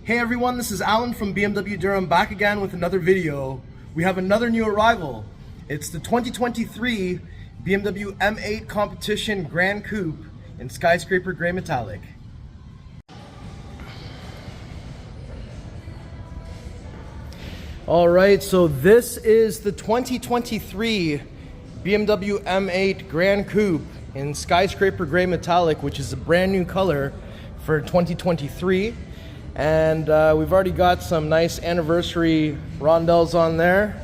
Hey everyone, this is Alan from BMW Durham back again with another video. We have another new arrival. It's the 2023 BMW M8 Competition Gran Coupe in Skyscraper Grey Metallic. Alright, so this is the 2023 BMW M8 Gran Coupe in Skyscraper Grey Metallic, which is a brand new color for 2023. And we've already got some nice anniversary rondelles on there.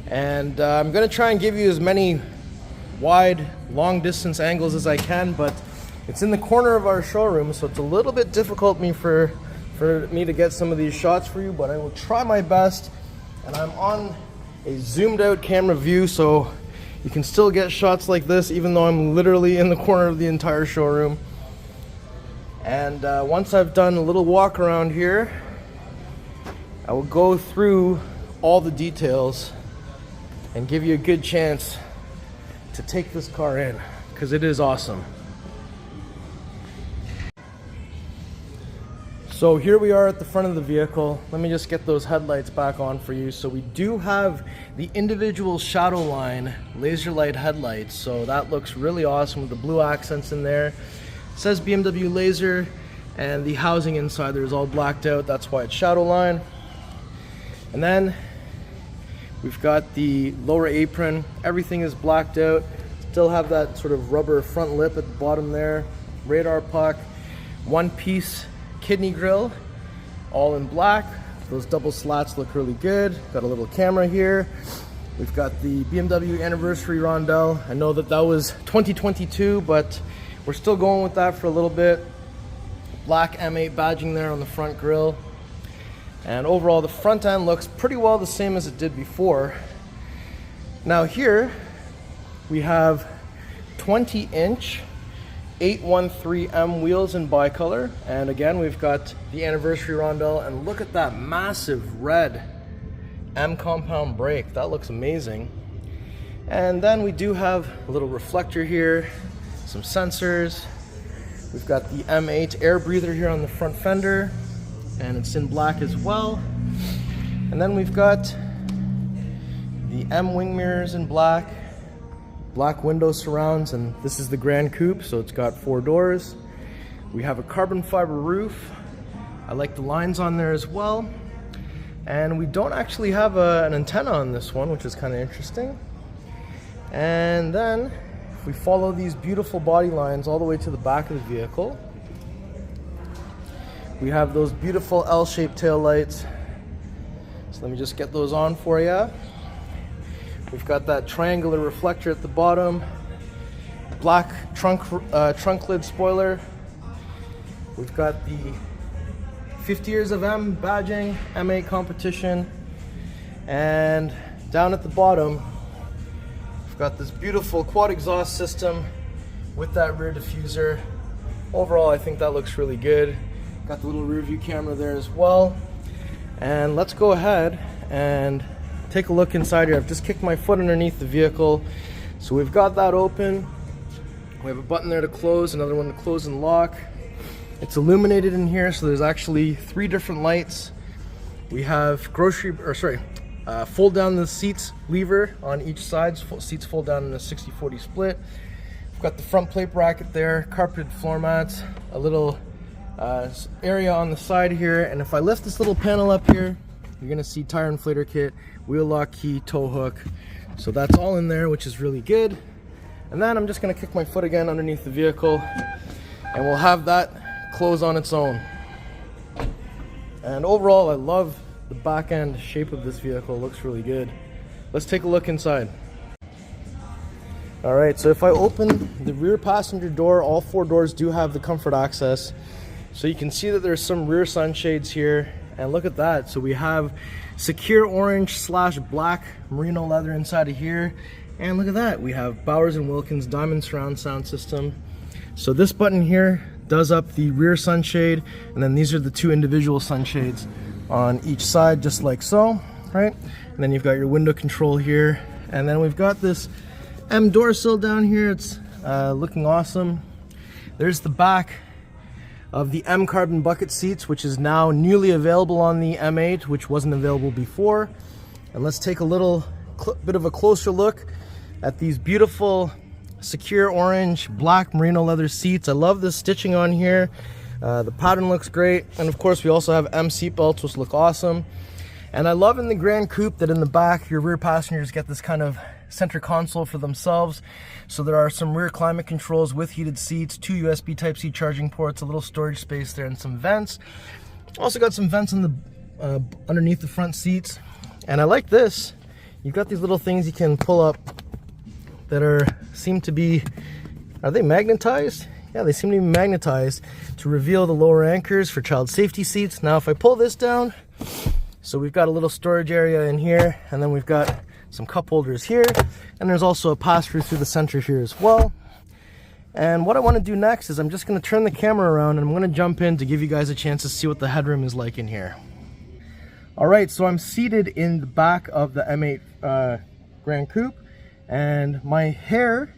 And I'm going to try and give you as many wide, long distance angles as I can, but it's in the corner of our showroom, so it's a little bit difficult for me to get some of these shots for you, but I will try my best. And I'm on a zoomed out camera view, so you can still get shots like this even though I'm literally in the corner of the entire showroom. And once I've done a little walk around here, I will go through all the details and give you a good chance to take this car in, because it is awesome. So here we are at the front of the vehicle. Let me just get those headlights back on for you. So we do have the individual Shadowline Laserlight Headlights. So that looks really awesome with the blue accents in there. It says BMW Laser, and the housing inside there is all blacked out. That's why it's Shadowline. And then we've got the lower apron. Everything is blacked out. Still have that sort of rubber front lip at the bottom there. Radar puck. One-piece kidney grille, all in black. Those double slats look really good. Got a little camera here. We've got the BMW anniversary rondelle. I know that was 2022, but we're still going with that for a little bit. Black M8 badging there on the front grille. And overall, the front end looks pretty well the same as it did before. Now here, we have 20-inch 813M wheels in bicolor. And again, we've got the anniversary rondelle. And look at that massive red M compound brake. That looks amazing. And then we do have a little reflector here. Some sensors. We've got the M8 air breather here on the front fender, and it's in black as well. And then we've got the M wing mirrors in black, black window surrounds, and this is the Gran Coupe, so it's got 4 doors. We have a carbon fiber roof. I like the lines on there as well. And we don't actually have an antenna on this one, which is kind of interesting. And then we follow these beautiful body lines all the way to the back of the vehicle. We have those beautiful L-shaped tail lights. So let me just get those on for you. We've got that triangular reflector at the bottom. Black trunk lid spoiler. We've got the 50 years of M badging, M8 competition. And down at the bottom, got this beautiful quad exhaust system with that rear diffuser. Overall, I think that looks really good. Got the little rear view camera there as well. And let's go ahead and take a look inside here. I've just kicked my foot underneath the vehicle. So we've got that open. We have a button there to close, another one to close and lock. It's illuminated in here, so there's actually 3 different lights. We have fold down the seats lever on each side. Seats fold down in a 60-40 split. We've got the front plate bracket there, carpeted floor mats, a little area on the side here. And if I lift this little panel up here, you're gonna see tire inflator kit, wheel lock key, tow hook. So that's all in there, which is really good. And then I'm just gonna kick my foot again underneath the vehicle, and we'll have that close on its own. And overall, I love the back end shape of this vehicle. Looks really good. Let's take a look inside. Alright, so if I open the rear passenger door, all 4 doors do have the comfort access. So you can see that there's some rear sunshades here, and look at that. So we have Sakhir Orange / Black Merino Leather inside of here, and look at that, we have Bowers & Wilkins Diamond Surround Sound System. So this button here does up the rear sunshade, and then these are the 2 individual sunshades on each side, just like so, right? And then you've got your window control here, and then we've got this M door sill down here. It's looking awesome. There's the back of the M carbon bucket seats, which is now newly available on the M8, which wasn't available before. And let's take a little bit of a closer look at these beautiful Sakhir Orange black merino leather seats. I love this stitching on here. The pattern looks great. And of course we also have M seat belts, which look awesome. And I love in the Gran Coupe that in the back your rear passengers get this kind of center console for themselves. So there are some rear climate controls with heated seats, 2 USB Type-C charging ports, a little storage space there, and some vents. Also got some vents on the underneath the front seats. And I like this. You've got these little things you can pull up that seem to be, are they magnetized? Yeah, they seem to be magnetized to reveal the lower anchors for child safety seats. Now if I pull this down, so we've got a little storage area in here, and then we've got some cup holders here, and there's also a pass-through through the center here as well. And what I want to do next is I'm just going to turn the camera around and I'm going to jump in to give you guys a chance to see what the headroom is like in here. Alright, so I'm seated in the back of the M8 Gran Coupe, and my hair,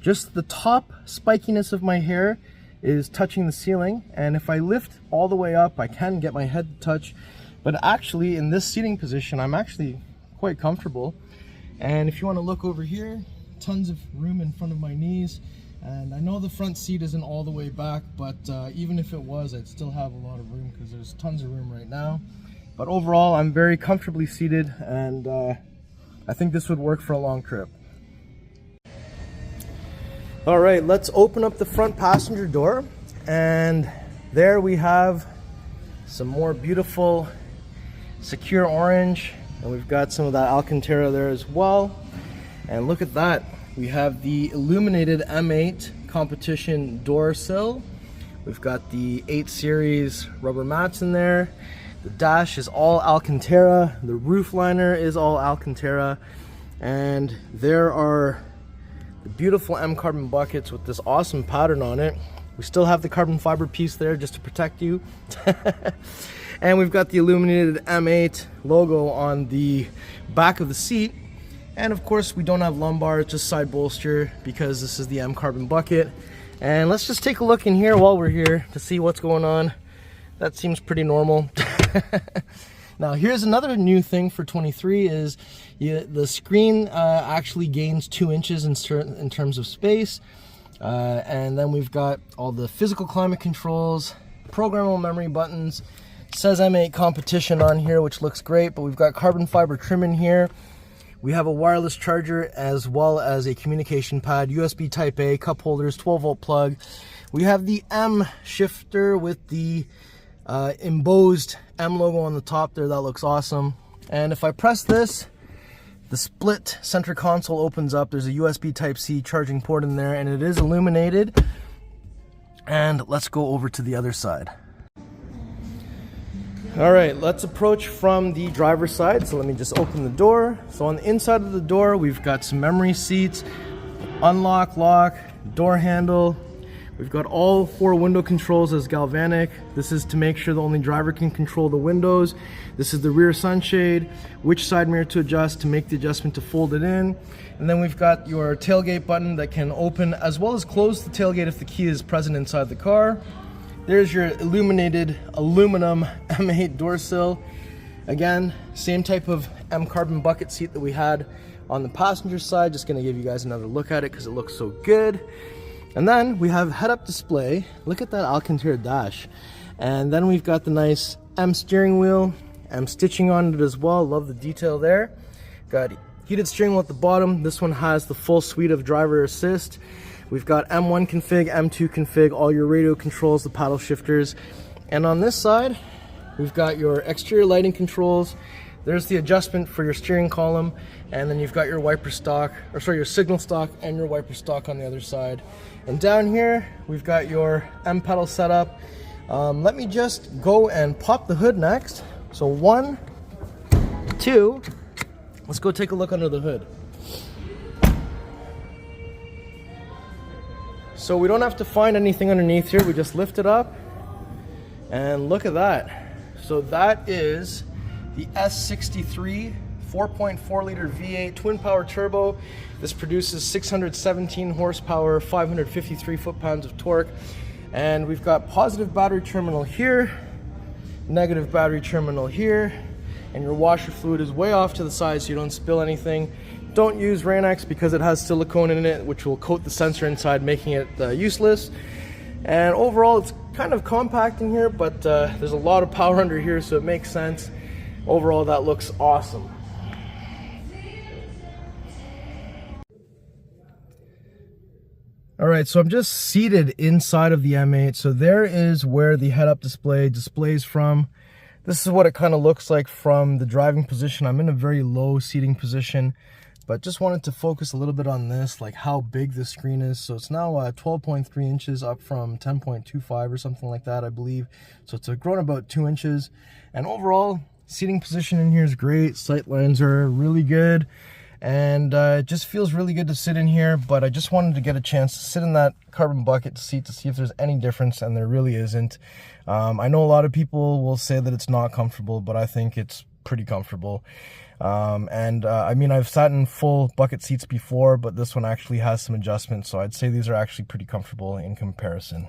just the top spikiness of my hair is touching the ceiling, and if I lift all the way up I can get my head to touch, but actually in this seating position I'm actually quite comfortable. And if you want to look over here, tons of room in front of my knees, and I know the front seat isn't all the way back, but even if it was, I'd still have a lot of room because there's tons of room right now. But overall I'm very comfortably seated, and I think this would work for a long trip. Alright, let's open up the front passenger door, and there we have some more beautiful Sakhir Orange, and we've got some of that Alcantara there as well. And look at that, we have the illuminated M8 competition door sill. We've got the 8 series rubber mats in there. The dash is all Alcantara, the roof liner is all Alcantara, and there are the beautiful M carbon buckets with this awesome pattern on it. We still have the carbon fiber piece there just to protect you. And we've got the illuminated M8 logo on the back of the seat. And of course we don't have lumbar, it's just side bolster because this is the M carbon bucket. And let's just take a look in here while we're here to see what's going on. That seems pretty normal. Now here's another new thing for 23 is the screen actually gains 2 inches in terms of space. And then we've got all the physical climate controls, programmable memory buttons. It says M8 competition on here, which looks great, but we've got carbon fiber trim in here. We have a wireless charger as well as a communication pad, USB Type A, cup holders, 12-volt plug. We have the M shifter with the embossed M logo on the top there. That looks awesome. And if I press this, the split center console opens up. There's a USB Type-C charging port in there, and it is illuminated. And let's go over to the other side. All right, let's approach from the driver's side. So let me just open the door. So on the inside of the door, we've got some memory seats, unlock, lock, door handle. We've got all 4 window controls as galvanic. This is to make sure the only driver can control the windows. This is the rear sunshade, which side mirror to adjust to make the adjustment to fold it in. And then we've got your tailgate button that can open as well as close the tailgate if the key is present inside the car. There's your illuminated aluminum M8 door sill. Again, same type of M carbon bucket seat that we had on the passenger side. Just gonna give you guys another look at it because it looks so good. And then we have head-up display. Look at that Alcantara dash. And then we've got the nice M steering wheel, M stitching on it as well. Love the detail there. Got heated steering wheel at the bottom. This one has the full suite of driver assist. We've got M1 config, M2 config, all your radio controls, the paddle shifters. And on this side, we've got your exterior lighting controls. There's the adjustment for your steering column, and then you've got your wiper stock, or sorry, your signal stock and your wiper stock on the other side. And down here, we've got your M pedal setup. Let me just go and pop the hood next. So 1, 2, let's go take a look under the hood. So we don't have to find anything underneath here, we just lift it up, and look at that. So that is the S63 4.4 liter V8 twin power turbo. This produces 617 horsepower, 553 foot-pounds of torque. And we've got positive battery terminal here, negative battery terminal here, and your washer fluid is way off to the side so you don't spill anything. Don't use Rain-X because it has silicone in it, which will coat the sensor inside, making it useless. And overall, it's kind of compact in here, but there's a lot of power under here, so it makes sense. Overall, that looks awesome. All right, so I'm just seated inside of the M8. So there is where the head-up display displays from. This is what it kind of looks like from the driving position. I'm in a very low seating position, but just wanted to focus a little bit on this, like how big the screen is. So it's now 12.3 inches up from 10.25 or something like that, I believe. So it's grown about 2 inches. And overall, seating position in here is great. Sight lines are really good. And it just feels really good to sit in here, but I just wanted to get a chance to sit in that carbon bucket seat to see if there's any difference, and there really isn't. I know a lot of people will say that it's not comfortable, but I think it's pretty comfortable. I mean, I've sat in full bucket seats before, but this one actually has some adjustments, so I'd say these are actually pretty comfortable in comparison.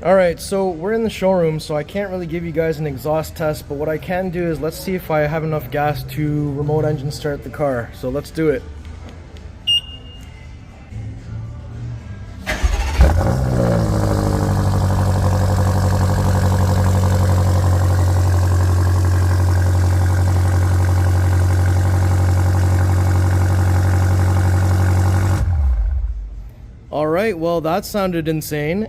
Alright, so we're in the showroom, so I can't really give you guys an exhaust test, but what I can do is let's see if I have enough gas to remote engine start the car. So let's do it. Alright, well that sounded insane.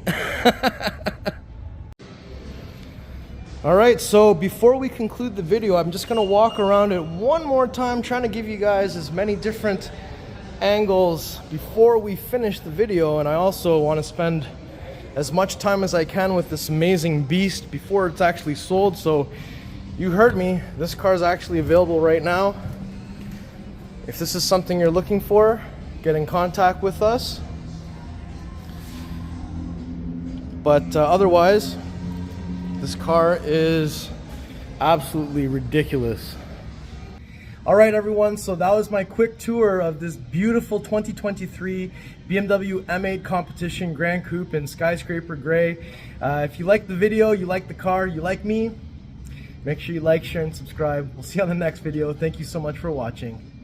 Alright, so before we conclude the video, I'm just going to walk around it one more time, trying to give you guys as many different angles before we finish the video. And I also want to spend as much time as I can with this amazing beast before it's actually sold. So you heard me, this car is actually available right now. If this is something you're looking for, get in contact with us. But otherwise, this car is absolutely ridiculous. All right, everyone, so that was my quick tour of this beautiful 2023 BMW M8 competition Gran Coupe in Skyscraper Grey. If you like the video, you like the car, you like me, make sure you like, share, and subscribe. We'll see you on the next video. Thank you so much for watching.